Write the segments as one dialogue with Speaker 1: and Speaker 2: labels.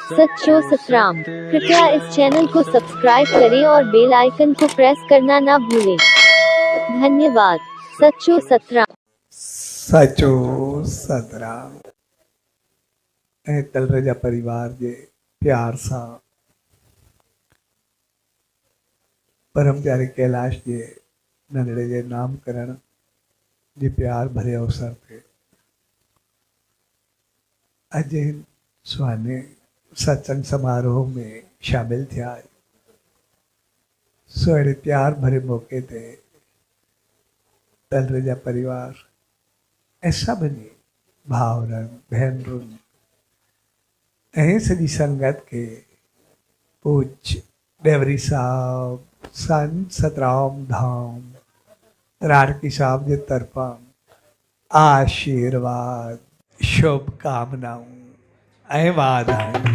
Speaker 1: सच्चो सतराम। कृपया इस चैनल को सब्सक्राइब करें और बेल आइकन को प्रेस करना ना भूलें। धन्यवाद। सच्चो सतराम।
Speaker 2: सचो सतराम। ऐं तलरेजा परिवार जे प्यार सां परम प्यारे कैलाश जे नंढड़े जे नामकरण जे प्यार भरे अवसर ते अॼु हिन सुहाने सत्संग समारोह में शामिल थिया आहियूं। सो अहिड़े प्यार भरे मौक़े ते तलरेजा परिवार ऐं सभिनी भाउरनि भेनरुनि ऐं सॼी संगत खे पूज्य डेवरी साहब संत सतराम धाम राणकी साहब जे तरफ़ां आशीर्वाद शुभकामनाऊं ऐं वाधायूं।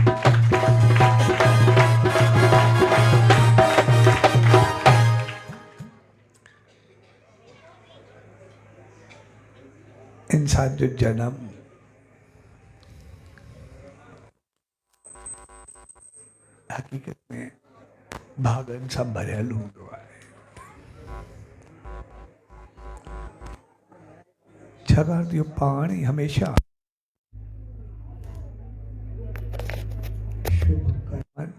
Speaker 2: इंसान जो जन्म हक़ीक़त में भागनि सां भरियल हूंदो आहे। छाकाणि इहो पाण ई हमेशह शुभ कर्मनि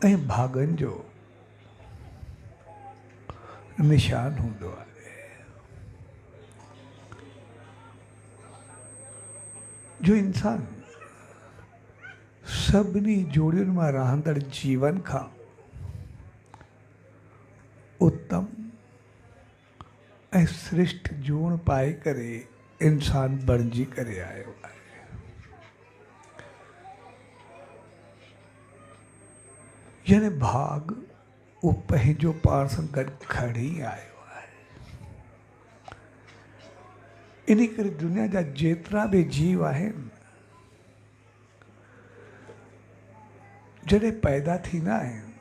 Speaker 2: ऐं भागनि जो निशान हूंदो आहे। जो इंसान सभिनी जोड़ियुनि मां रहंदड़ जीवन खां उत्तम ऐं श्रेष्ठ जूण पाए करे इंसान बणिजी करे आयो आहे। यानी भाग उहो पंहिंजो पाण सां गॾु खणी आयो आहे। इन करे दुनिया जा जेतिरा बि जीव आहिनि जॾहिं पैदा थींदा आहिनि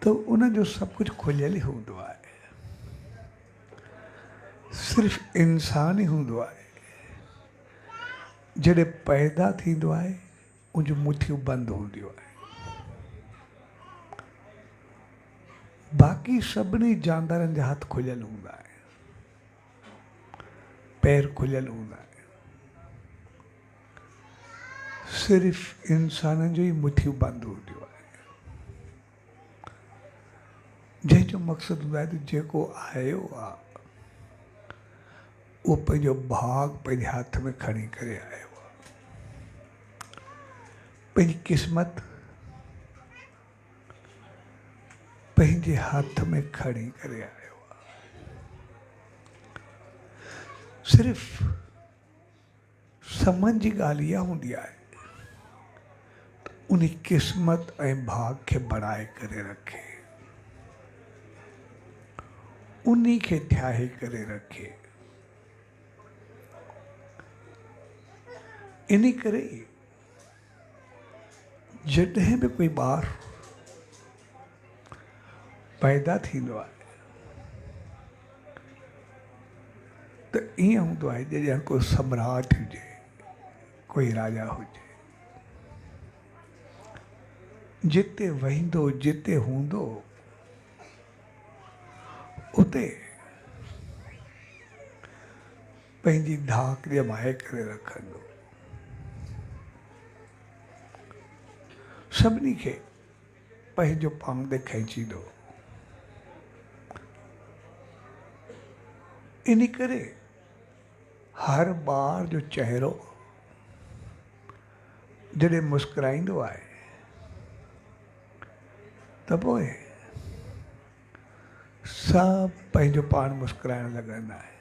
Speaker 2: त उनजो सभु कुझु खुलियल ई हूंदो आहे। सिर्फ़ु इंसान ई हूंदो आहे जॾहिं पैदा थींदो आहे उनजूं मुठियूं बंदि हूंदियूं आहिनि। बाक़ी सभिनी जानवरनि जा हथ खुलियल हूंदा आहिनि, पैर खुलियल हूंदा आहिनि। सिर्फ़ु इंसाननि जो ई मुठियूं बंदि हूंदियूं आहिनि। जंहिंजो मक़सदु हूंदो आहे त जेको आयो आहे उहो पंहिंजो भाग पंहिंजे हथ में खणी करे आयो आहे। पंहिंजी क़िस्मत पंहिंजे हथ में खणी करे आयो आहे। सिर्फ़ु समझ जी ॻाल्हि इहा हूंदी आहे त उन क़िस्मत ऐं भाग खे बढ़ाए करे रखे, उन्ही खे ठाहे करे रखे। इन करे जॾहिं बि कोई ॿार पैदा थींदो आहे त ईअं हूंदो आहे ॼणु कोई सम्राट हुजे, कोई राजा हुजे। जिते वेंदो, जिते हूंदो, उते पंहिंजी धाक जमाए करे रखंदो। सभिनी खे पंहिंजो पाण ॾे खींचींदो। इन करे हर ॿार जो चहिरो जॾहिं मुस्कुराईंदो आहे त पोइ सभु पंहिंजो पाण मुस्कुराइण लॻंदा आहिनि।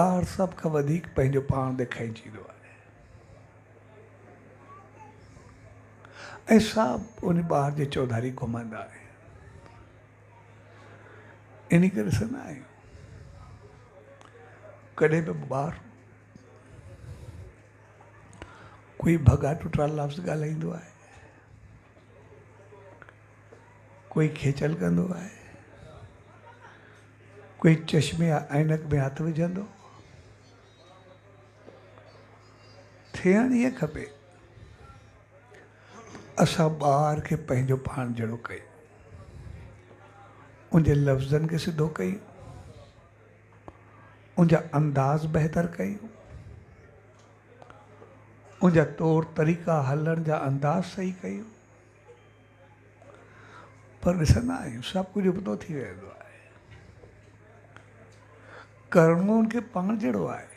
Speaker 2: ॿार सभ खां वधीक पंहिंजो पाण ॾे खींचींदो आहे ऐं सभु उन ॿार जे चौधारी घुमंदा आहिनि। इन करे ॾिसंदा आहियूं कॾहिं बि ॿार कोई भॻा टुटरा लफ़्ज़ ॻाल्हाईंदो आहे, कोई खेचल कंदो आहे, कोई चश्मे ऐनक में हथ विझंदो? थियण इहे खपे असां ॿार खे पंहिंजो पाण जहिड़ो कयूं, उनजे लफ़्ज़नि खे सिधो कयूं, उनजा अंदाज़ बहितर कयूं, उनजा तौर तरीक़ा हलण जा अंदाज़ सही कयूं। पर ॾिसंदा आहियूं सभु कुझु उबतो थी वेंदो आहे। करिणो उनखे पाण जहिड़ो आहे,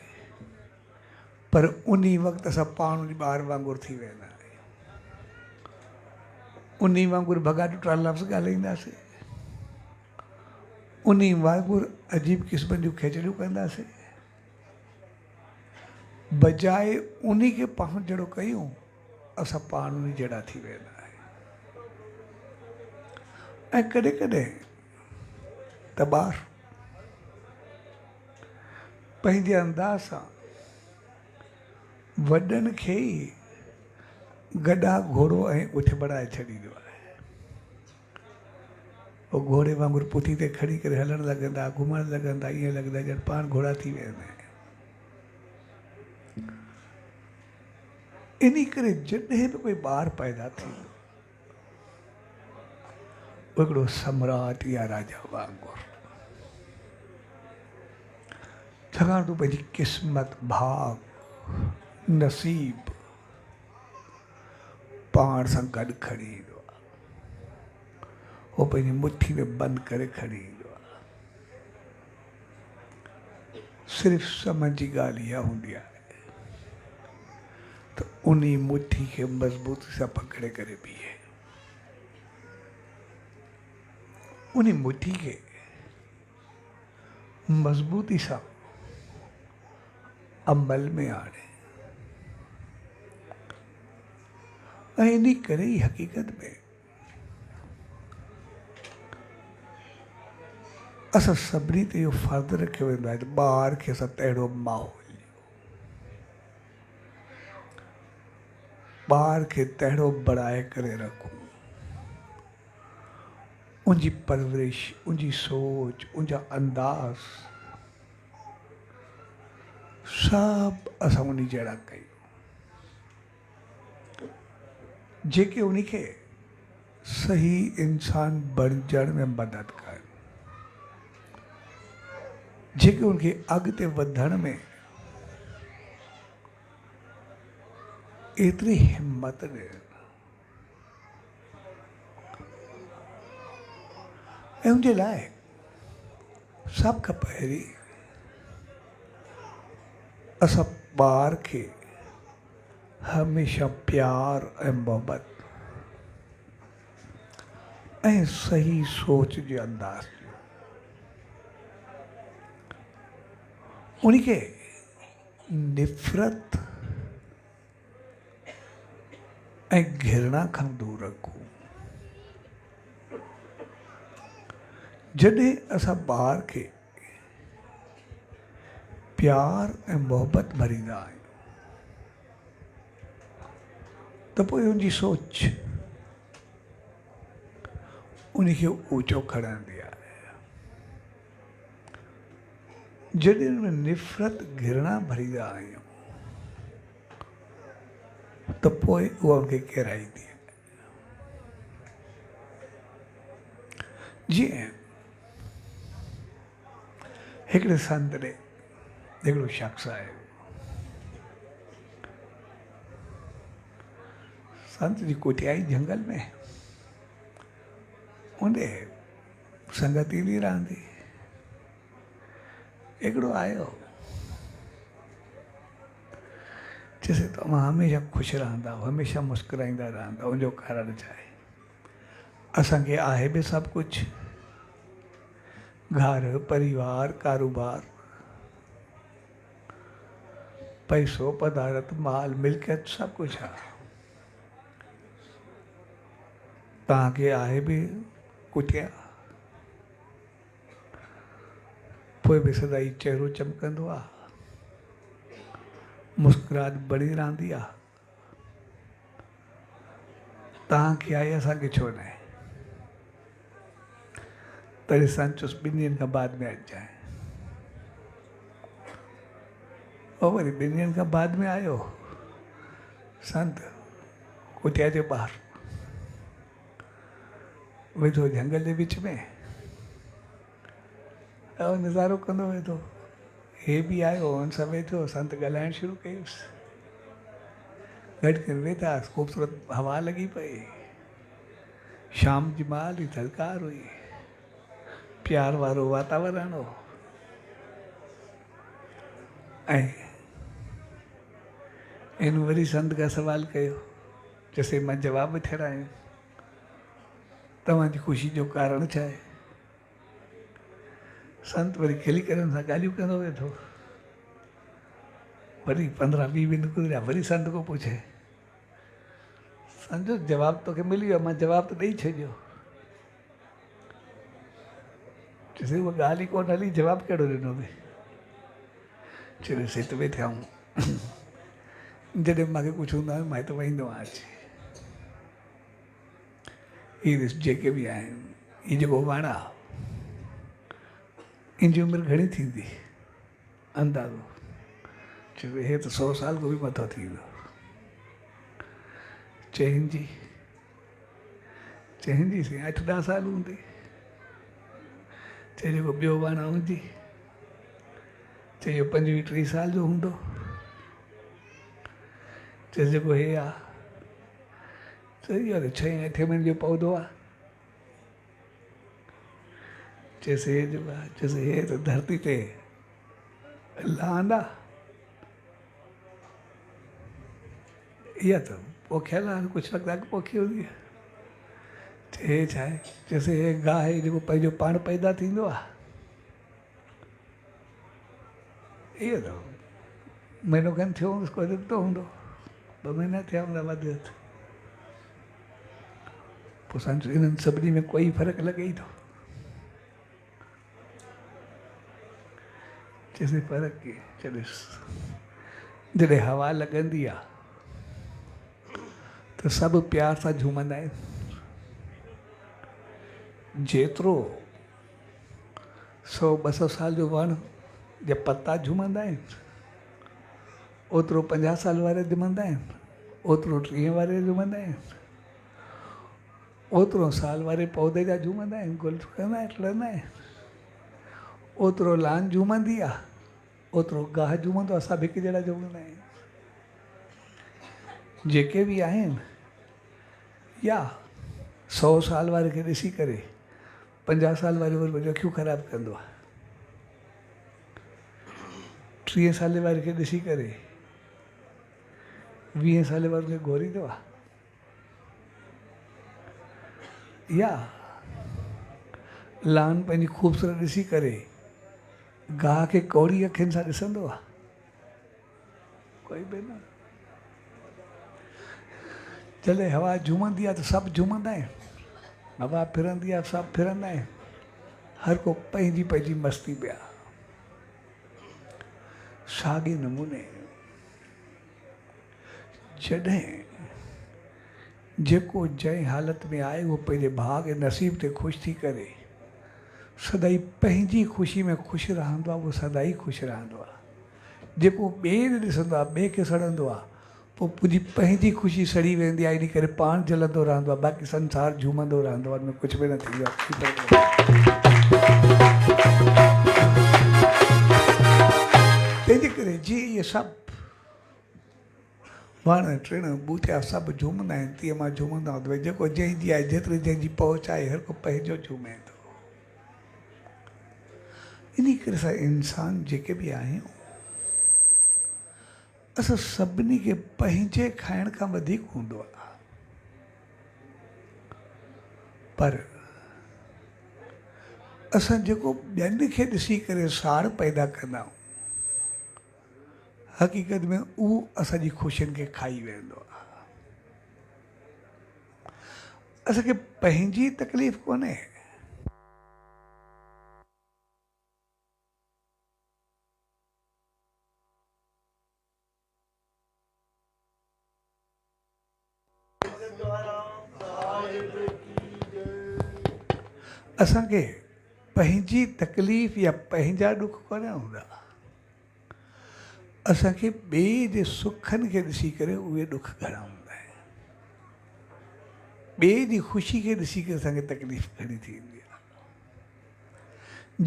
Speaker 2: पर उन वक़्तु असां पाण उन ॿार वांगुरु थी वेंदा आहियूं। उन वांगुरु भॻा ॾुठा लफ़्ज़ ॻाल्हाईंदासीं, उन वांगुरु अजीब क़िस्म जूं खेचड़ियूं कंदासीं, बजाए उन खे पाण जहिड़ो कयूं असां पाण उन जहिड़ा थी वेंदा आहियूं। ऐं कॾहिं कॾहिं त ॿार पंहिंजे अंदाज़ सां वॾनि खे ई गॾा घोड़ो ऐं उठ बढ़ाए छॾींदो आहे। पोइ घोड़े वांगुरु पुठी ते खणी करे हलणु लॻंदा, घुमणु लॻंदा, ईअं लॻंदा ॼण पाण घोड़ा थी वेंदा आहिनि। इन करे जॾहिं बि कोई ॿार पैदा थींदो हिकिड़ो सम्राट या राजा वांगुरु, छाकाणि तूं पंहिंजी क़िस्मत, भाग, नसीब पाण सां गॾु खणी ईंदो आहे। उहो पंहिंजी मुट्ठी में बंदि करे खणी ईंदो आहे। सिर्फ़ु समझ जी ॻाल्हि इहा हूंदी आहे त उन मुट्ठी खे मज़बूती सां पकड़े करे बीहे, उन मुट्ठी खे मज़बूती सां अमल में आणे। ऐं इन करे ई हक़ीक़त में असां सभिनी ते इहो फ़र्ज़ु रखियो वेंदो आहे त ॿार खे असां तहिड़ो माहौल ॾियूं, ॿार खे तहिड़ो बणाए करे रखूं, उनजी परवरिश, उनजी सोच, उनजा अंदाज़ सभु असां उन जहिड़ा कयूं जेके उन खे सही इंसान बणजण में मदद कनि, जेके उनखे अॻिते वधण में एतिरी हिम्मत ॾियनि। ऐं उनजे लाइ सभ खां पहिरीं असां ॿार खे हमेशह प्यार ऐं मोहबत ऐं सही सोच जे अंदाज़ ॾियो। उनखे निफ़रत ऐं घृणा खां दूर रखूं। जॾहिं असां ॿार खे प्यार ऐं मोहबत भरींदा आहियूं त पोइ उनजी सोच उनखे ऊचो खणंदी आहे। जॾहिं उनमें निफ़रत घृणा भरींदा आहियूं त पोइ उहा उनखे किराईंदी आहे। जीअं हिकिड़े संत ॾे हिकिड़ो शख़्स आहे, संत जी कुटियाई जंगल में, उनजे संगतीली रहंदी। हिकिड़ो आयो, चइसि तव्हां हमेशह ख़ुशि रहंदा, हमेशह मुस्कुराईंदा रहंदा, उनजो कारण छा आहे? असांखे आहे बि सभु कुझु, घर, परिवार, कारोबार, पैसो, पदारत, माल, मिल्कियत सभु कुझु आहे। तव्हांखे आहे बि कुटिया, पोइ बि सदाई चहिरो चमकंदो आहे, मुस्कुराहट बणी रहंदी आहे। तव्हांखे आहे, असांखे छो न आहे? तॾहिं संत चुसि 2 ॾींहंनि खां बाद में अचिजांइ। और वरी 2 ॾींहंनि खां बाद में आयो संत कुटिया जे ॿाहिरि वेठो जंगल जे विच में और नज़ारो कंदो वेठो। हे बि आयो हुन सां वेठो, संत ॻाल्हाइणु शुरू कयुसि। गॾु करे वेठा, ख़ूबसूरत हवा लॻी पई, शाम जी माली थधिकार हुई, प्यार वारो वातावरण हो। ऐं इन वरी संत खां सवाल कयो, चयसि मां जवाबु ठहिरायूं, तव्हांजी ख़ुशी जो कारण छा आहे? संत वरी खिली करे हुन सां ॻाल्हियूं कंदो वेठो। वरी 15-20 मिनट गुज़रिया, वरी संत को पुछे, संत जवाबु तोखे मिली वियो, मां जवाबु त ॾेई छॾियो। चयसि उहा ॻाल्हि ई कोन हली, जवाबु कहिड़ो ॾिनो बि? चयसि हिते वेठा आहियूं, जॾहिं मूंखे कुझु हूंदो आहे मां हिते वेहींदो आहियां अची। हीअ ॾिस जेके बि आहिनि, हीअ जेको वण आहे इन जी उमिरि घणी थींदी अंदाज़ो? चयो हे त 100 साल खां बि मथो थी वियो। चइनि जी साईं 8-10 साल हूंदी। चए जेको ॿियो वण हूंदी, चए 25-30 साल जो हूंदो। चए जेको हे आहे, चए इहो त 6-8 महीने जो पौधो आहे। चयसि हे जेको आहे, चयसि हे त धरती ते लहंदा, इहा त पोखियल आहे, कुझु लॻंदो आहे की पोखी हूंदी आहे। हे छा आहे? चयसि हे गाह आहे जेको पंहिंजो पाण पैदा थींदो आहे। इहो त महीनो खनि थियो हूंदुसि, कोई निकितो हूंदो, 2 महीना थिया हूंदा वधि वधि। पोइ सम्झो इन्हनि सभिनी में कोई फ़र्क़ु लॻे ई थो? चयसि फ़र्क़ु कीअं? चयसि जॾहिं हवा लॻंदी आहे त सभु प्यार सां झूमंदा आहिनि। जेतिरो 100-200 साल जो वण जा पत्ता झूमंदा आहिनि, ओतिरो 50 साल वारे झूमंदा आहिनि, ओतिरो 30 वारे झूमंदा आहिनि, ओतिरो साल वारे पौधे जा झूमंदा आहिनि, गुल कंदा आहिनि, लहंदा आहिनि। ओतिरो लान झूमंदी आहे, ओतिरो गाह झूमंदो आहे, सभु हिकु जहिड़ा झूमंदा आहिनि। जेके बि आहिनि, या 100 साल वारे खे ॾिसी करे 50 साल वारे वरी अखियूं ख़राबु कंदो आहे, 30 साल वारे खे ॾिसी करे 20 साल वारे खे घोरींदो आहे। या लान पंहिंजी ख़ूबसूरत ॾिसी करे गाह खे कौड़ी अखियुनि सां ॾिसंदो आहे? कोई बि न। जॾहिं हवा झूमंदी आहे त सभु झूमंदा आहिनि, हवा फिरंदी आहे सभु फिरंदा आहिनि, हर को पंहिंजी पंहिंजी मस्ती पिया। साॻे नमूने जॾहिं जेको जंहिं हालत में आहे उहो पंहिंजे भाग ऐं नसीब ते ख़ुशि थी करे सदाई पंहिंजी ख़ुशी में ख़ुशि रहंदो आहे, उहो सदाई ख़ुशि रहंदो आहे। जेको ॿिए ॾे ॾिसंदो आहे, ॿिए खे सड़ंदो आहे, पोइ पुंहिंजी पंहिंजी ख़ुशी सड़ी वेंदी आहे, इन करे पाण जलंदो रहंदो आहे, बाक़ी संसार झूमंदो रहंदो आहे, उनमें कुझु बि न थींदो आहे। तंहिंजे करे जीअं इहे सभु वण टिण ॿूटिया सभु झूमंदा आहिनि, तीअं मां झूमंदो आहियां। भई जेको जंहिंजी आहे, जेतिरी जंहिंजी पहुच आहे, हर को पंहिंजो झूमे थो। इन करे असां इंसान जेके बि आहियूं, असां सभिनी खे पंहिंजे खाइण खां वधीक हूंदो आहे, पर असां जेको ॿियनि खे ॾिसी करे साड़ पैदा कंदा आहियूं, हक़ीक़त में उहो असांजी ख़ुशियुनि खे खाई वेंदो आहे। असांखे पंहिंजी तकलीफ़ कोन्हे, असांखे पंहिंजी तकलीफ़ या पंहिंजा ॾुख कोन हूंदा। असांखे ॿिए जे सुखनि खे ॾिसी करे उहे ॾुख घणा हूंदा आहिनि, ॿिए जी ख़ुशी खे ॾिसी करे असांखे तकलीफ़ घणी थींदी आहे।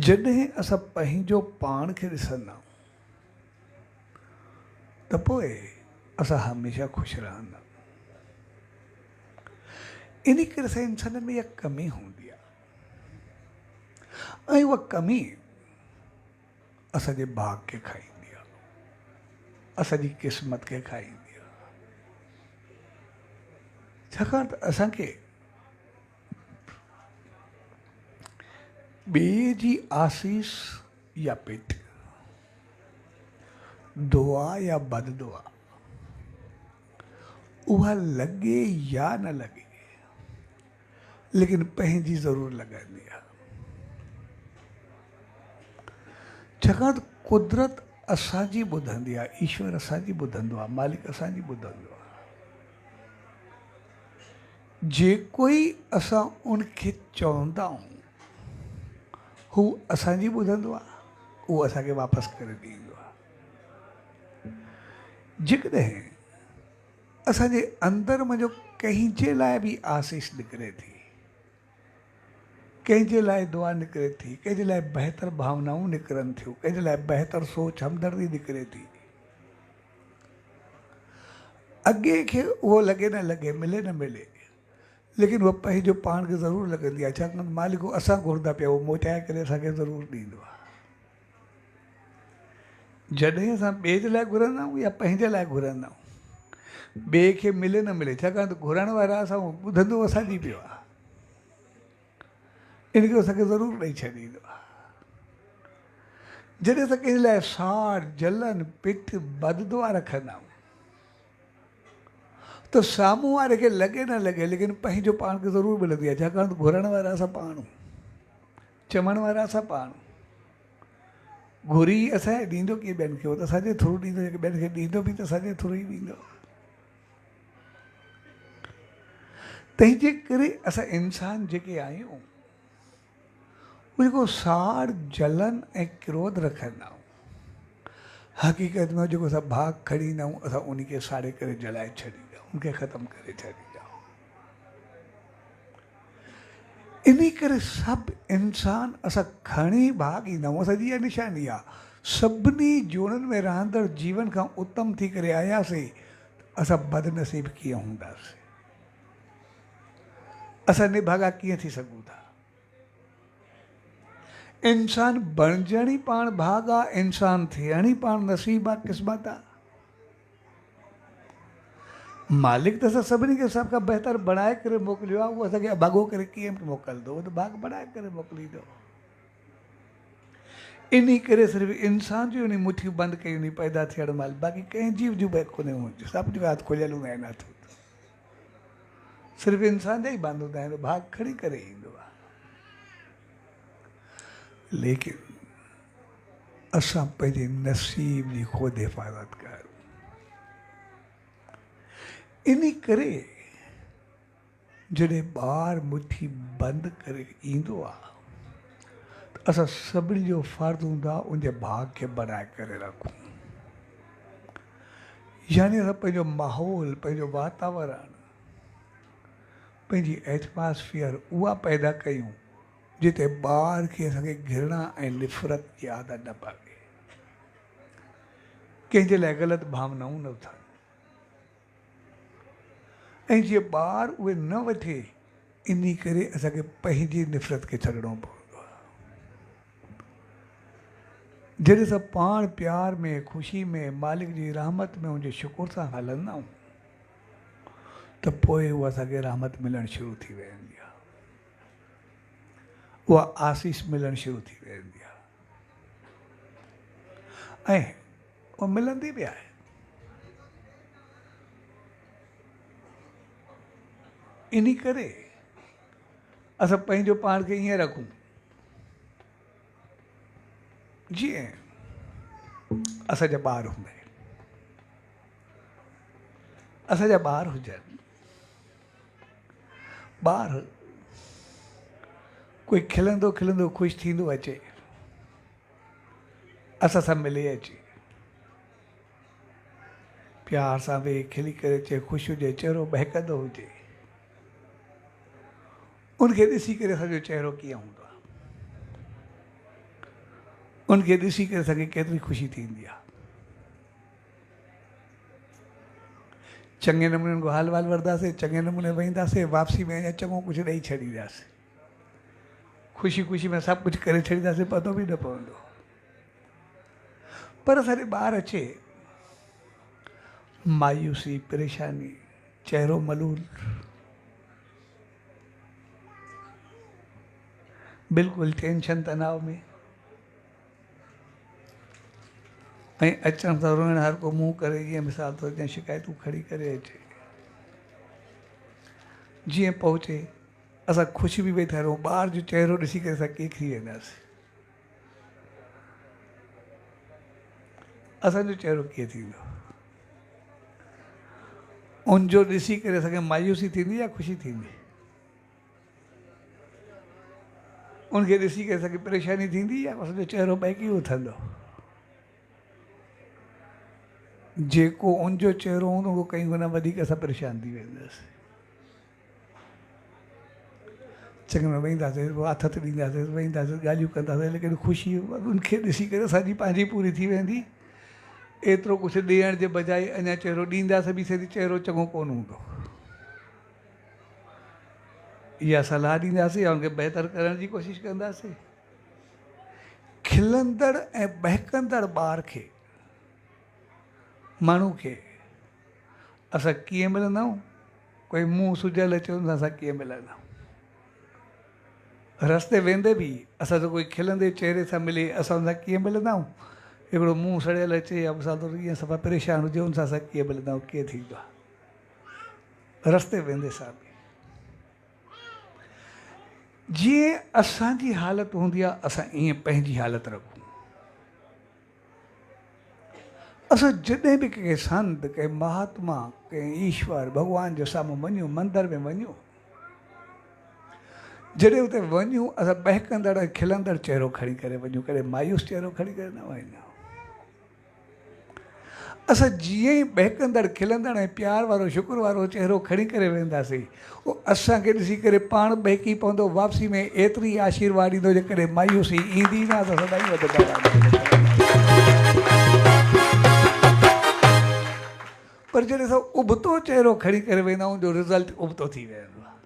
Speaker 2: जॾहिं असां पंहिंजो पाण खे ॾिसंदा आहियूं त पोइ असां हमेशह ख़ुशि रहंदा। इन करे असां इंसान में इहा कमी हूंदी आहे ऐं उहा कमी असांजे भाग खे खाईंदी आहे, असांजी क़िस्मत खे खाईंदी आहे। छाकाणि त असांखे ॿिए जी आसीस या पेट, दुआ या बददुआ, उहा लॻे या न लॻे, लेकिन पंहिंजी ज़रूरु लॻंदी आहे। छाकाणि त कुदरत असांजी ॿुधंदी आहे, ईश्वर असांजी ॿुधंदो आहे, मालिक असांजी ॿुधंदो आहे। जेको ई असां उनखे चवंदा आहियूं हू असांजी ॿुधंदो आहे, उहो असांखे वापसि करे ॾींदो आहे। जेकॾहिं असांजे अंदरि मुंहिंजो कंहिंजे लाइ बि आसीस निकिरे थी, कंहिंजे लाइ दुआ निकिरे थी, कंहिंजे लाइ बहितर भावनाऊं निकिरनि थियूं, कंहिंजे लाइ बहितर सोच हमदर्दी निकिरे थी, अॻे खे उहो लॻे न लॻे, मिले न मिले, लेकिन उहो पंहिंजो पाण खे ज़रूरु लॻंदी आहे। छाकाणि मालिक असां घुरंदा पिया, उहो मोटाए करे असांखे ज़रूरु ॾींदो आहे। जॾहिं असां ॿिए जे लाइ घुरंदा आहियूं या पंहिंजे लाइ घुरंदा आहियूं, ॿिए खे मिले न मिले, छाकाणि त घुरण वारा असां ॿुधंदो असांजी पियो आहे, इन खे असांखे ज़रूरु ॾेई छॾींदो आहे। जॾहिं असां कंहिंजे लाइ साड़ जलन पिठ बददुआ रखंदा आहियूं त साम्हूं वारे खे लॻे न लॻे, लेकिन पंहिंजो पाण खे ज़रूरु मिलंदी आहे। छाकाणि त घुरण वारा असां पाण आहियूं, चवण वारा असां पाण आहियूं। घुरी असांजे ॾींदो कीअं ॿियनि खे, उहो त असांजे थ्रू ॾींदो, जेके ॿियनि खे ॾींदो बि त असांजे थ्रू ई ॾींदो। तंहिंजे करे असां इंसान जेके आहियूं उहे जेको साड़ जलन ऐं क्रोध रखंदा आहियूं, हक़ीक़त में जेको असां भाग खणी ईंदा आहियूं, असां उन खे साड़े करे जलाए छॾींदा आहियूं, उनखे ख़तमु करे छॾींदा आहियूं। इन करे सभु इंसान असां खणी भाग ईंदा आहियूं, असांजी इहा निशानी आहे। सभिनी जोड़नि में रहंदड़ जीवन खां उत्तम थी करे आयासीं, असां बदनसीब कीअं हूंदासीं, असां निभागा कीअं थी सघूं था। इंसान बणजण ई पाण भाग आहे, इंसान थियण ई पाण नसीब आहे, क़िस्मत आहे। मालिक त असां सभिनी खे सभ खां बहितर बणाए करे मोकिलियो आहे, उहो असांखे अभागो करे कीअं मोकिलींदो, उहो त भाग बणाए करे मोकिलींदो। इन करे सिर्फ़ु इंसान जी उन मुठियूं बंदि कयूं पैदा थियण महिल, बाक़ी कंहिं जीव जूं बि कोन्हे हूंदियूं, सभ जो हथ खुलियल हूंदा आहिनि, हथ सिर्फ़ु इंसान जा ई बंदि हूंदा आहिनि, भाग खणी करे ईंदो आहे। लेकिन असां पंहिंजे नसीब जी ख़ुदि हिफ़ाज़त कयूं। इन करे जॾहिं ॿार मुट्ठी बंदि करे ईंदो आहे त असां सभिनी जो फ़र्ज़ु हूंदो आहे उनजे भाग खे बनाए करे रखूं। यानी असां पंहिंजो माहौल, पंहिंजो वातावरण, पंहिंजी एटमॉस्फेयर उहा पैदा कयूं जिते ॿार खे असांखे घृणा ऐं निफ़रत जी आदत न पवे, कंहिंजे लाइ ग़लति भावनाऊं न थियनि, ऐं जीअं ॿार उहे न वठे, इन करे असांखे पंहिंजी निफ़रत खे छॾिणो पवंदो आहे। जॾहिं असां पाण प्यार में, ख़ुशी में, मालिक जी रहमत में, उनजे शुकुर सां हलंदा आहियूं त पोइ उहा असांखे रहमत मिलणु शुरू थी वेंदी आहे, उहा आसीस मिलणु शुरू थी वेंदी आहे, ऐं उहा मिलंदी बि आहे। इन करे असां पंहिंजो पाण खे ईअं रखूं जीअं असांजा ॿार हूंदा आहिनि, असांजा ॿार हुजनि, ॿार कोई खिलंदो खिलंदो ख़ुशि थींदो अचे, असां सां मिले अचे, प्यार सां वेही खिली करे चए ख़ुशि हुजे, चहिरो बहकंदो हुजे, उनखे ॾिसी करे असांजो चहिरो कीअं हूंदो आहे, उनखे ॾिसी करे असांखे केतिरी ख़ुशी थींदी आहे। चङे नमूने उनको हाल वाल वठंदासीं, चङे नमूने वेहींदासीं, वापसी में अञा चङो कुझु ॾेई छॾींदासीं, ख़ुशी ख़ुशी में सभु कुझु करे छॾींदासीं, पतो बि न पवंदो। पर असांजे ॿार अचे, मायूसी, परेशानी, चहिरो मलूल, बिल्कुलु टेंशन तनाव में, ऐं अचण सां रोइण, हर को मुंहुं करे जीअं मिसाल तौर ते शिकायतूं खड़ी करे अचे। जीअं पहुचे असां ख़ुशि बि वेठा रहूं, ॿार जो चहिरो ॾिसी करे असां केखरी वेंदासीं, असांजो चहिरो कीअं थींदो? उनजो ॾिसी करे असांखे मायूसी थींदी या ख़ुशी थींदी? उनखे ॾिसी करे असांखे परेशानी थींदी या असांजो चहिरो बहकी उथंदो? जेको उनजो चहिरो हूंदो उहो कई गुना वधीक असां परेशान थी वेंदासीं। चङे में वेहींदासीं, हथ हथ ॾींदासीं, वेहींदासीं, ॻाल्हियूं कंदासीं, लेकिन ख़ुशी उनखे ॾिसी करे असांजी पंहिंजी पूरी थी वेंदी। एतिरो कुझु ॾियण जे बजाए अञा चहिरो ॾींदासीं बि सही, चहिरो चङो कोन हूंदो। इहा सलाह ॾींदासीं या उनखे बहितर करण जी कोशिशि कंदासीं। खिलंदड़ ऐं बहकंदड़ ॿार खे, माण्हू खे असां कीअं मिलंदा आहियूं? कोई मुंहुं सुजियल अचे हुन सां असां कीअं मिलंदा आहियूं? रस्ते वेंदे बि असांजो कोई खिलंदे चहिरे सां मिले, असां हुन सां कीअं मिलंदा आहियूं? हिकिड़ो मुंहुं सड़ियल अचे या मिसाल तौर ईअं सफ़ा परेशान हुजे, हुन सां असां कीअं मिलंदा आहियूं? कीअं थींदो आहे? रस्ते वेंदे सां बि जीअं असांजी हालत हूंदी आहे, असां ईअं पंहिंजी हालत रखूं। असां जॾहिं बि कंहिं संत, कंहिं महात्मा, कंहिं ईश्वर भॻवान जे साम्हूं वञूं, मंदर में वञूं, जॾहिं हुते वञूं असां बहकंदड़ ऐं खिलंदड़ चहिरो खणी करे वञूं, कॾहिं मायूस चहिरो खणी करे न वञूं। असां जीअं ई बहकंदड़, खिलंदड़ ऐं प्यार वारो, शुक्र वारो चहिरो खणी करे वेंदासीं, उहो असांखे ॾिसी करे पाण बहकी पवंदो, वापसी में एतिरी आशीर्वाद ईंदो, जेकॾहिं मायूसी ईंदी न त सदाईं वधंदा। पर जॾहिं असां उबतो चहिरो खणी करे वेंदा आहियूं, जो रिज़ल्ट उबतो थी वेंदो आहे।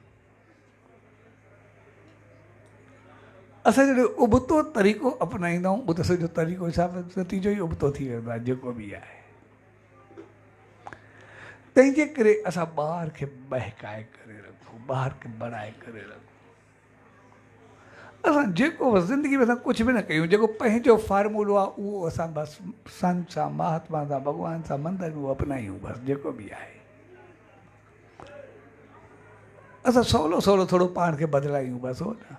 Speaker 2: असां जॾहिं उबतो तरीक़ो अपनाईंदा आहियूं, उहो त सॼो तरीक़ो हिसाब नतीजो ई उबतो थी वेंदो आहे, जेको बि आहे। तंहिंजे करे असां ॿार खे बहकाए करे रखूं, ॿार खे बढ़ाए करे रखूं। असां जेको ज़िंदगी में असां कुझु बि न कयूं, जेको पंहिंजो फार्मूलो आहे उहो असां बसि संत सां, महात्मा सां, भॻवान सां, मंदर में उहो अपनायूं, बसि जेको बि आहे। असां सवलो सवलो थोरो पाण खे बदिलायूं, बसि हो न।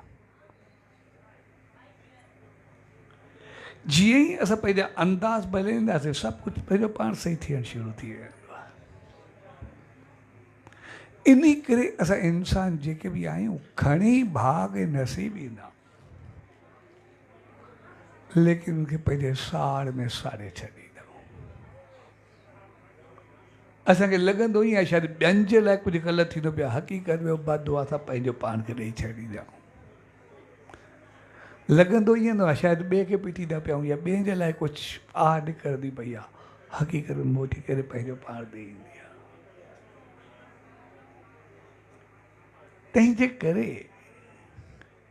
Speaker 2: जीअं ई असां पंहिंजा अंदाज़ बदिलींदासीं, सभु कुझु पंहिंजो पाण सही थियणु शुरू थी वेंदो आहे। इन करे असां इंसान जेके बि आहियूं, घणी भाग ऐं नसीब ईंदा, लेकिन उनखे पंहिंजे साड़ में साड़े छॾींदा। असांखे लॻंदो ई आहे शायदि ॿियनि जे लाइ कुझु ग़लति थींदो पियो, हक़ीक़त में बदो असां पंहिंजो पाण खे ॾेई छॾींदा आहियूं। लॻंदो ई आहे शायदि ॿिए खे पीटींदा पिया आहियूं या ॿिए जे लाइ कुझु आह निकिरंदी पई आहे, हक़ीक़त में मोटी करे पंहिंजो पाण ॾेई ईंदी आहे। तंहिंजे करे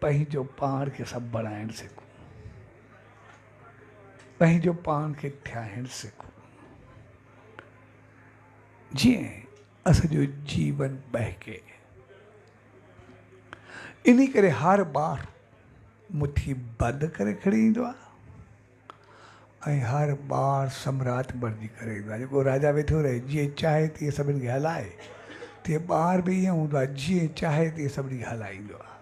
Speaker 2: पंहिंजो पाण खे सभु बणाइणु सिखूं, पंहिंजो पाण खे ठाहिणु सिखूं, जीअं असांजो जीवन बहके। इन करे हर ॿार मुट्ठी बंदि करे खणी ईंदो आहे ऐं हर ॿार सम्राट बणिजी करे ईंदो आहे। जेको राजा वेठो रहे, जीअं चाहे तीअं सभिनि खे हलाए, तीअं ॿार बि ईअं हूंदो आहे, जीअं चाहे तीअं सभिनी खे हलाईंदो आहे।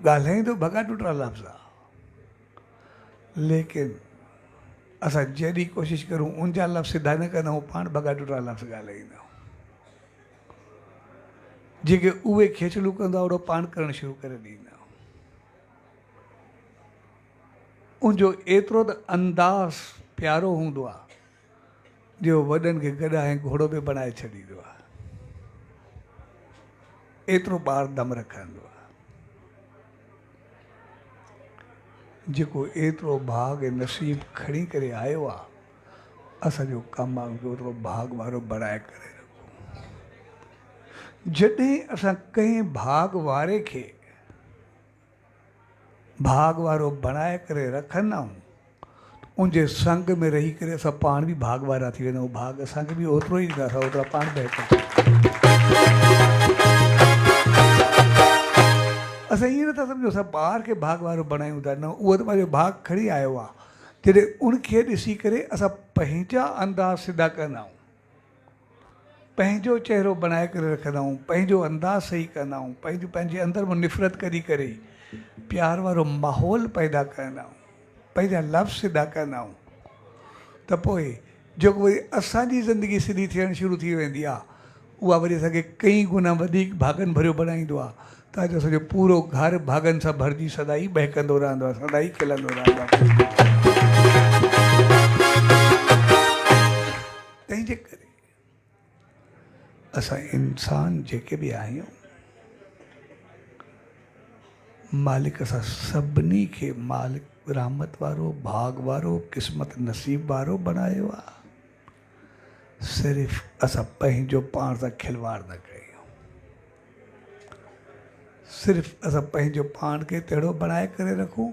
Speaker 2: ॻाल्हाईंदो भॻा टुटरा लफ़्ज़ आहे, लेकिन असां जहिड़ी कोशिशि करूं उन जा लफ़्ज़ सिधा न कंदा आहियूं, पाण भॻा टुटरा लफ़्ज़ ॻाल्हाईंदा आहियूं। जेके उहे खेचलू कंदा ओड़ो पाण करणु शुरू करे ॾींदा। उनजो एतिरो त अंदाज़ प्यारो हूंदो आहे जो वॾनि खे गधा ऐं घोड़ो बि बणाए छॾींदो आहे। एतिरो ॿार दम रखंदो आहे। जेको एतिरो भाग ऐं नसीब खणी करे आयो आहे, असांजो कमु आहे ओतिरो भाग वारो बणाए करे रखूं। जॾहिं असां कंहिं भाग वारे खे भाग वारो बणाए करे रखंदा आहियूं, उनजे संग में रही करे असां पाण बि भाग वारा थी वेंदा आहियूं। भाग असांखे बि ओतिरो ई ॾींदा, असां ओतिरा पाण बहितर। असां ईअं नथा सम्झो असां ॿार खे भाग वारो बणायूं था, न, उहो त पंहिंजो भाग खणी आयो आहे। जॾहिं उनखे ॾिसी करे असां पंहिंजा अंदाज़ सिधा कंदा आहियूं, पंहिंजो चहिरो बणाए करे रखंदा आहियूं, पंहिंजो अंदाज़ सही कंदा आहियूं, पंहिंजे अंदरि मां निफ़रत कढी करे प्यार वारो माहौल पैदा कंदा आहियूं, पंहिंजा लफ़्ज़ सिधा कंदा आहियूं, त पोइ जेको वरी असांजी ज़िंदगी सिधी थियणु शुरू थी वेंदी आहे, उहा वरी असांखे कई गुना वधीक भागनि भरियो बणाईंदो आहे। त अॼु असांजो पूरो घर भागनि सां भरिजी सदाई बहकंदो रहंदो आहे, सदाई खिलंदो रहंदो आहे। तंहिंजे करे असां इंसान जेके बि आहियूं, मालिक असां सभिनी खे मालिक रहमत वारो, भाग वारो, क़िस्मत नसीब वारो बनायो आहे। सिर्फ़ु असां पंहिंजो पाण सां खिलवाड़ न कयूं, सिर्फ़ु असां पंहिंजो पाण खे तहिड़ो बणाए करे रखूं,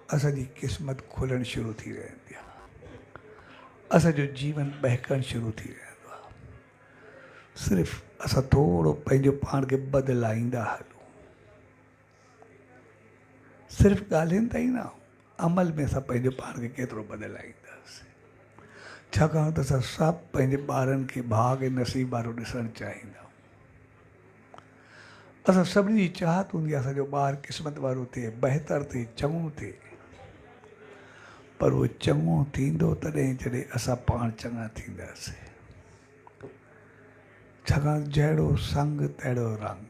Speaker 2: असांजी क़िस्मत खुलणु शुरू थी वेंदी आहे, असांजो जीवन बहकणु शुरू थी वेंदो आहे। सिर्फ़ु असां थोरो पंहिंजो पाण खे बदिलाईंदा हलूं, सिर्फ़ु ॻाल्हियुनि ताईं न, अमल में असां पंहिंजे पाण खे केतिरो बदिलाईंदासीं। छाकाणि त असां सभु पंहिंजे ॿारनि खे भाग ऐं नसीब वारो ॾिसणु चाहींदा आहियूं। असां सभिनी जी चाहत हूंदी आहे असांजो ॿारु क़िस्मत वारो थिए, बहितर थिए, चङो थिए, पर उहो चङो थींदो तॾहिं जॾहिं असां पाण चङा थींदासीं। छाकाणि जहिड़ो संग तहिड़ो रंग,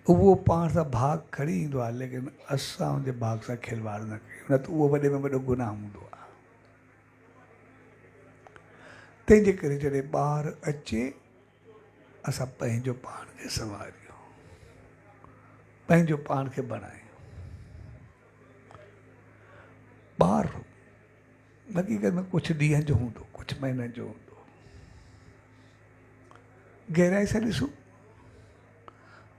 Speaker 2: उहो पाण सां भाग खणी ईंदो आहे, लेकिन असां उनजे भाग सां खिलवाड़ न कयूं, न त उहो वॾे में वॾो गुनाह हूंदो आहे। तंहिंजे करे जॾहिं ॿारु अचे, असां पंहिंजो पाण खे संवारियूं, पंहिंजो पाण खे बणायूं। ॿारु हक़ीक़त में कुझु ॾींहं जो हूंदो, कुझु महीननि जो हूंदो। गहराई सां ॾिसूं,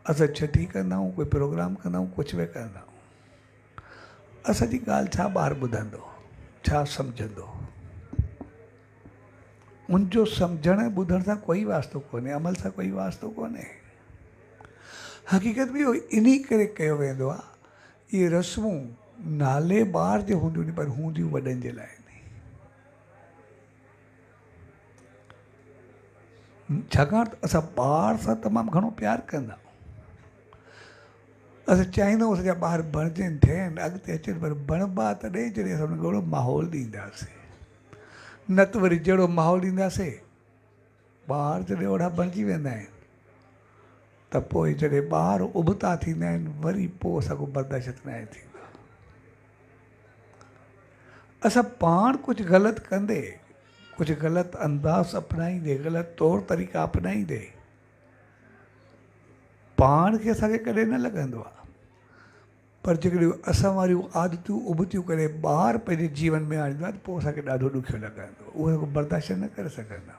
Speaker 2: असां छठी कंदा आहियूं, कोई प्रोग्राम कंदा आहियूं, कुझु बि कंदा आहियूं, असांजी ॻाल्हि छा ॿारु ॿुधंदो, छा सम्झंदो? उनजो सम्झण ॿुधण सां कोई वास्तो कोन्हे, अमल सां कोई वास्तो कोन्हे। हक़ीक़त में इहो इन करे कयो वेंदो आहे, इहे रस्मूं नाले ॿार जे हूंदियूं आहिनि, पर हूंदियूं वॾनि जे लाइ आहिनि। छाकाणि त असां ॿार सां तमामु घणो प्यारु कंदा आहियूं। असां चाहींदा आहियूं असांजा ॿार बणजनि, थियनि, अॻिते अचनि, पर बणबा तॾहिं जॾहिं असां हुनखे अहिड़ो माहौल ॾींदासीं, न त वरी जहिड़ो माहौल ॾींदासीं, ॿार जॾहिं ओड़ा बणिजी वेंदा आहिनि, त पोइ जॾहिं ॿार उबता थींदा आहिनि, वरी पोइ असांखो बर्दाश्त न आहे थींदो। असां पाण कुझु ग़लति कंदे, कुझु ग़लति अंदाज़ अपनाईंदे, ग़लति तौर तरीक़ा अपनाईंदे, पाण खे असांखे कॾहिं न लॻंदो आहे, पर जेकॾहिं असां वारियूं आदतूं उबतियूं करे ॿार पंहिंजे जीवन में आणींदो आहे, त पोइ असांखे ॾाढो ॾुखियो लॻंदो, उहो बर्दाश्त न करे सघंदा।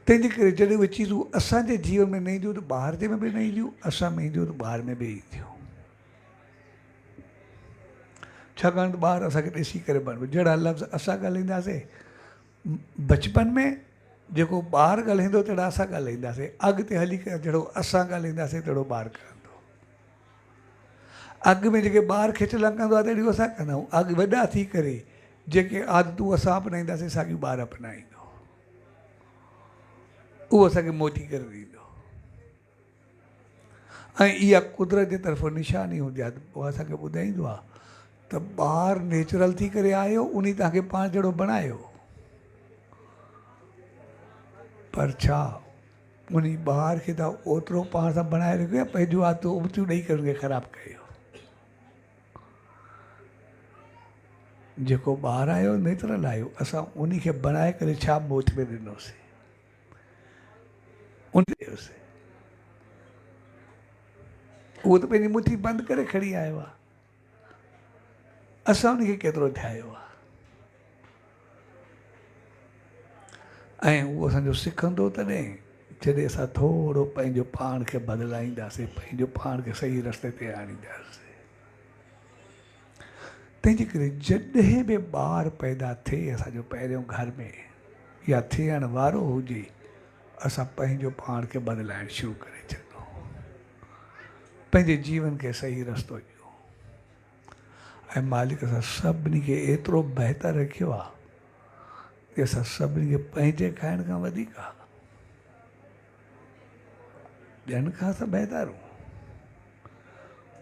Speaker 2: तंहिंजे करे जॾहिं उहे चीज़ूं असांजे जीवन में न ईंदियूं, त ॿार जे में बि न ईंदियूं, असां में ईंदियूं, त ॿार में बि ईंदियूं। छाकाणि त ॿार असांखे ॾिसी करे बणिबो। जहिड़ा लफ़्ज़ असां ॻाल्हाईंदासीं बचपन में, जेको ॿारु ॻाल्हाईंदो तहिड़ा असां ॻाल्हाईंदासीं, अॻिते हली करे जहिड़ो असां ॻाल्हाईंदासीं तहिड़ो ॿारु कंदो। अॻु में जेके ॿारु खिचलां कंदो आहे, तहिड़ियूं असां कंदा आहियूं। अॻु वॾा थी करे जेके आदतूं असां अपनाईंदासीं, साॻियूं ॿारु अपनाईंदो, उहो असांखे मोटी करे ॾींदो। ऐं इहा कुदरत जे तरफ़ो निशानी हूंदी आहे, पोइ असांखे ॿुधाईंदो आहे त ॿारु नेचुरल थी करे आयो, उन तव्हांखे पाण जहिड़ो बणायो, पर छा उन ॿार खे तव्हां ओतिरो पाण सां बणाए रखियो या पंहिंजूं आदतूं उबतियूं ॾेई करे उनखे ख़राबु कयो? जेको ॿाहिरि आयो नेतरल आयो, असां उन खे बनाए करे छा मोच में ॾिनोसीं, उन ॾियोसीं। उहो त पंहिंजी मुठी बंदि करे खणी आयो आहे, असां उनखे केतिरो ध्यायो आहे। ऐं उहो असांजो सिखंदो तॾहिं जॾहिं असां थोरो पंहिंजो पाण खे बदिलाईंदासीं, पंहिंजो पाण खे सही रस्ते ते आणींदासीं। तंहिंजे करे जॾहिं बि ॿार पैदा थिए असांजो पहिरियों घर में या थियण वारो हुजे, असां पंहिंजो पाण खे बदिलाइण शुरू करे छॾियो, पंहिंजे जीवन खे सही रस्तो ॾियो। ऐं मालिक असां सभिनी खे एतिरो बहितर रखियो आहे कि असां सभिनी खे पंहिंजे खाइण खां वधीक ॿियनि खां असां बहितर आहियूं।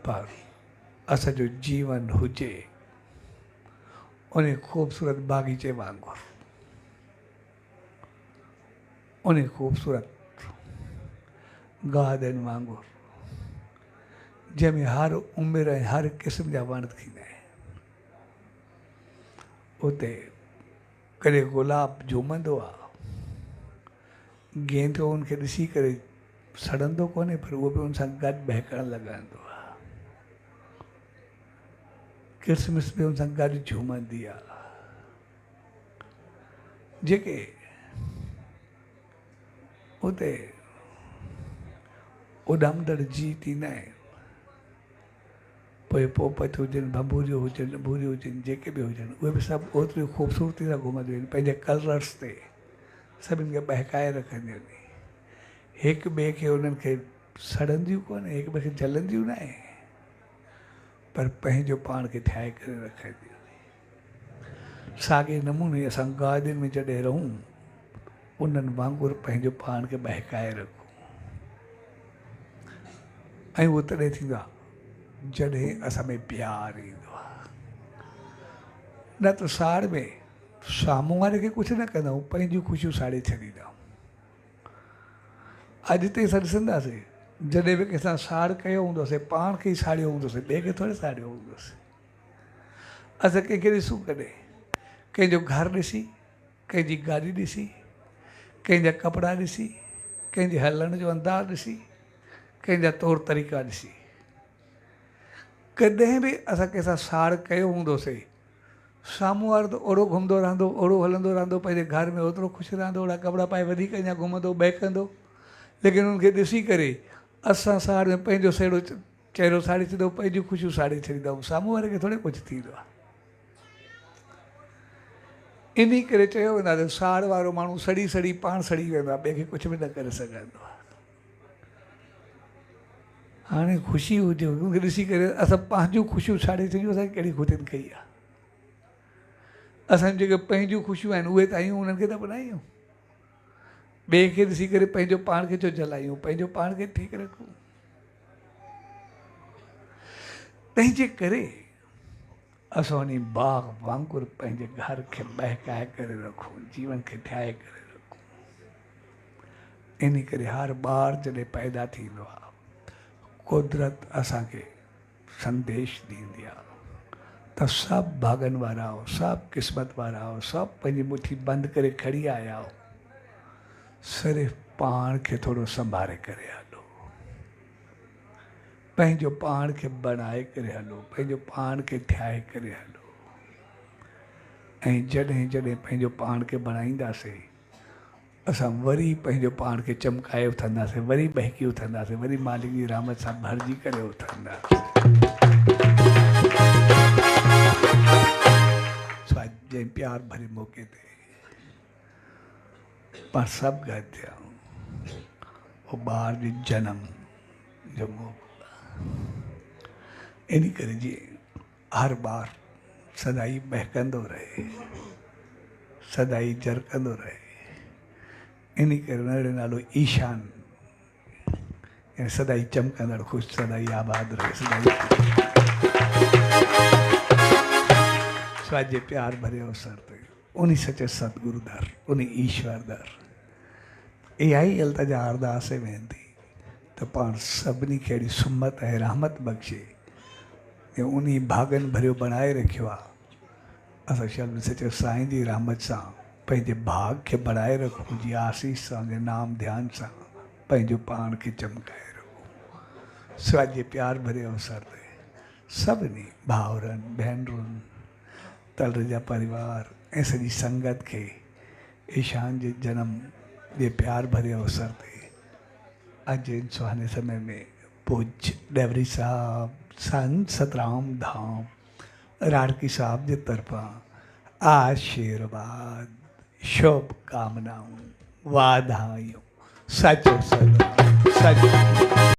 Speaker 2: पर असांजो जीवन हुजे उन ख़ूबसूरत बाग़ीचे वांगुरु, उन ख़ूबसूरत गार्डन वांगुरु, जंहिंमें हर उमिरि ऐं हर क़िस्म जा वण थींदा आहिनि। उते कॾहिं गुलाब झूमंदो आहे, गेंदो उनखे ॾिसी करे सड़ंदो कोन्हे, पर उहो बि उन सां गॾु बहकणु लॻंदो आहे। क्रिसमस बि उन सां गॾु झूमंदी आहे। जेके उते उॾामंदड़ जीव थींदा आहिनि, पोइ पोपट हुजनि, भंभूरियूं हुजनि, भूरियूं हुजनि, जेके बि हुजनि, उहे बि सभु ओतिरी ख़ूबसूरती सां घुमंदियूं आहिनि, पंहिंजे कलर्स ते सभिनि खे बहकाए रखंदियूं आहिनि। हिक ॿिए खे उन्हनि खे सड़ंदियूं कोन्हे, हिक ॿिए खे जलंदियूं न आहे, पर पंहिंजो पाण खे ठाहे करे रखंदियूं आहिनि। साॻे नमूने असां गार्डन में जॾहिं रहूं, उन्हनि वांगुरु पंहिंजो पाण खे बहकाए रखूं। ऐं उहो तॾहिं थींदो आहे जॾहिं असां में प्यारु ईंदो आहे। न त साड़ में साम्हूं वारे खे कुझु न कंदा आहियूं, पंहिंजूं ख़ुशियूं साड़े छॾींदा आहियूं। अॼु ताईं असां ॾिसंदासीं, जॾहिं बि कंहिंसां साड़ कयो हूंदोसीं, पाण खे ई साड़ियो हूंदोसीं, ॿिए खे थोरी साड़ियो हूंदोसीं। असां कंहिंखे ॾिसूं, कॾहिं कंहिंजो घरु ॾिसी, कंहिंजी गाॾी ॾिसी, कंहिंजा कपिड़ा ॾिसी, कंहिंजे हलण जो अंदाज़ ॾिसी, कंहिंजा तौर तरीक़ा ॾिसी। कॾहिं बि असां कंहिंसां साड़ कयो हूंदोसीं, साम्हूं वारो त ओड़ो घुमंदो रहंदो, ओड़ो हलंदो रहंदो, पंहिंजे घर में ओतिरो ख़ुशि रहंदो, ओड़ा कपिड़ा पाए वधीक अञा घुमंदो, बहकंदो। लेकिन उनखे ॾिसी करे असां साड़ में पंहिंजो सेड़ो चहिरो साड़े छॾींदा आहियूं, पंहिंजूं ख़ुशियूं साड़े छॾींदा आहियूं। साम्हूं वारे खे थोरे कुझु थींदो आहे। इन करे चयो वेंदो आहे त साड़ वारो माण्हू सड़ी सड़ी पाण सड़ी वेंदो आहे, ॿिए खे कुझु बि न करे सघंदो आहे। हाणे ख़ुशी हुजे, उनखे ॾिसी करे असां पंहिंजूं ख़ुशियूं साड़े छॾियूं, असांखे कहिड़ी ख़ुदिन कई आहे। असां जेके पंहिंजूं ख़ुशियूं आहिनि उहे त आहियूं, उन्हनि खे त बनायूं। ॿिए खे ॾिसी करे पंहिंजो पाण खे छो जलायूं, पंहिंजो पाण खे ठीकु रखूं। तंहिंजे करे असां उन बाग वांगुरु पंहिंजे घर खे बहकाए करे रखूं, जीवन खे ठाहे करे रखूं। इन करे हर ॿार जॾहिं पैदा थींदो आहे, कुदरत असांखे संदेश ॾींदी आहे त सभु भागनि वारा हो, सभु क़िस्मत वारा हो, सभु पंहिंजी मुठी बंदि करे खड़ी आया हो, सिर्फ़ु पाण खे थोरो संभाले करे हलो, पंहिंजो पाण खे बनाए करे हलो, पंहिंजो पाण खे ठाहे करे हलो। ऐं जॾहिं जॾहिं पंहिंजो पाण खे बनाईंदासीं, असां वरी पंहिंजो पाण खे चमकाए उथंदासीं, वरी बहकी उथंदासीं, वरी मालिक जी रहमत सां भरिजी करे उथंदासीं। जंहिं प्यार भरे मौक़े ते पाण सभु गॾु थिया, उहो ॿार जो जनम जो मौक़ो। इन करे जीअं हर ॿार सदाई बहकंदो रहे, सदाई जरकंदो रहे, इन करे हुनजो नालो ईशान, ऐं सदाई चमकंदड़ ख़ुशि, सदाई आबाद रहे, सदाई स्वाजे प्यार भरे अवसर ते उन सचे सतगुरु दर, उन ईश्वर दर इहा ई अल्तजा अरदास वेंदी त पाण सभिनी खे अहिड़ी सुमत ऐं रहमत बख़्शे, ऐं उन भागनि भरियो बणाए रखियो आहे असां शर्म सचो साईं जी रहमत सां पंहिंजे भाग खे बढ़ाए रखूं जी आसीस सां जे नाम ध्यान सां पंहिंजो पाण खे चमकाए रखूं। स्वाजे प्यार भरे अवसर ते सभिनी भाउरनि भेनरुनि तलर जा परिवार ऐं सॼी संगत खे ईशान जे जनम जे प्यार भरे अवसर ते अॼु इन सुहाने समय में पूज्य डेवरी साहब संत सतराम धाम राड़की साहब जे तरफ़ां आशीर्वाद शुभकामनाऊं वाधायूं सचो सचो सचो